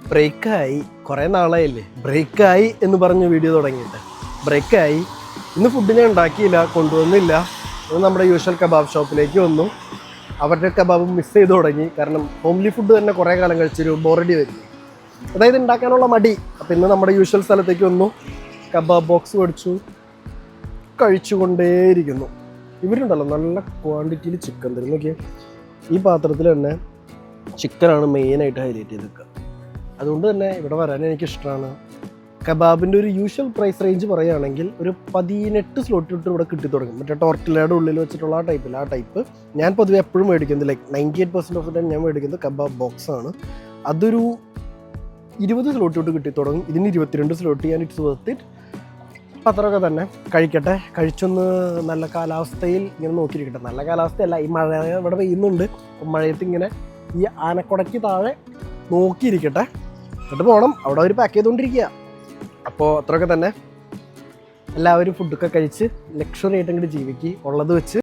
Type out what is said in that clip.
ബ്രേക്കായി കുറേ നാളായില്ലേ, ബ്രേക്കായി എന്ന് പറഞ്ഞ് വീഡിയോ തുടങ്ങിയിട്ട് ബ്രേക്കായി. ഇന്ന് ഫുഡ് ഞാൻ ഉണ്ടാക്കിയില്ല, കൊണ്ടുവന്നില്ല. ഇന്ന് നമ്മുടെ യൂഷ്വൽ കബാബ് ഷോപ്പിലേക്ക് വന്നു. അവരുടെ കബാബ് മിസ് ചെയ്ത് തുടങ്ങി. കാരണം ഹോംലി ഫുഡ് തന്നെ കുറേ കാലം കഴിച്ചൊരു ബോറടി വരുന്നു, അതായത് ഉണ്ടാക്കാനുള്ള മടി. അപ്പോൾ ഇന്ന് നമ്മുടെ യൂഷ്വൽ സ്ഥലത്തേക്ക് വന്നു, കബാബ് ബോക്സ് മേടിച്ചു, കഴിച്ചുകൊണ്ടേയിരിക്കുന്നു. ഇവരുണ്ടല്ലോ നല്ല ക്വാണ്ടിറ്റിയിൽ ചിക്കൻ തരും. നോക്കിയേ, ഈ പാത്രത്തിൽ തന്നെ ചിക്കനാണ് മെയിനായിട്ട് ഹൈലൈറ്റ് ചെയ്ത് നിൽക്കുക. അതുകൊണ്ട് തന്നെ ഇവിടെ വരാൻ എനിക്കിഷ്ടമാണ്. കബാബിൻ്റെ ഒരു യൂഷ്വൽ പ്രൈസ് റേഞ്ച് പറയുകയാണെങ്കിൽ ഒരു 18 സ്ലോട്ട് തൊട്ട് ഇവിടെ കിട്ടി തുടങ്ങും. മറ്റേ ടോർട്ടിലയുടെ ഉള്ളിൽ വെച്ചിട്ടുള്ള ആ ടൈപ്പ് ഞാൻ പൊതുവെ എപ്പോഴും മേടിക്കുന്നത്, ലൈക്ക് 98% ഓഫ് ദ ടൈം ഞാൻ മേടിക്കുന്നത് കബാബ് ബോക്സാണ്. അതൊരു 20 സ്ലോട്ട് തൊട്ട് കിട്ടി തുടങ്ങും. ഇതിന് 22 സ്ലോട്ട്. ഞാൻ ഇറ്റ്സ് വർത്ത് ഇറ്റ്. അത്രയൊക്കെ തന്നെ കഴിക്കട്ടെ. കഴിച്ചൊന്ന് നല്ല കാലാവസ്ഥയിൽ ഇങ്ങനെ നോക്കിയിരിക്കട്ടെ. നല്ല കാലാവസ്ഥയല്ല, ഈ മഴ ഇവിടെ പെയ്യുന്നുണ്ട്. അപ്പം മഴയത്ത് ഇങ്ങനെ ഈ ആനക്കുടയ്ക്ക് താഴെ നോക്കിയിരിക്കട്ടെ. എന്നിട്ട് പോകണം. അവിടെ അവർ പാക്ക് ചെയ്തുകൊണ്ടിരിക്കുക. അപ്പോൾ അത്രയൊക്കെ തന്നെ. എല്ലാവരും ഫുഡൊക്കെ കഴിച്ച് ലക്ഷറി ആയിട്ട് ഇങ്ങോട്ട് ജീവിക്കുക. ഉള്ളത് വെച്ച്